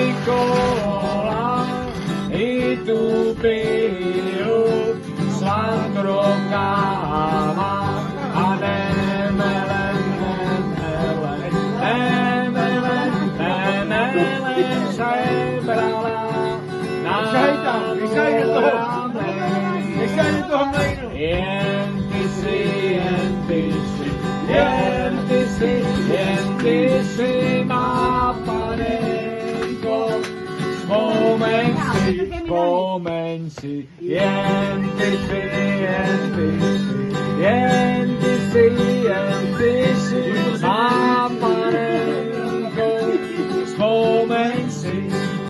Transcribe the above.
Nikola i tu piju Sandro káva a nemelen se brala na jen ty si má panenko, vzpomeň si, jen ty si má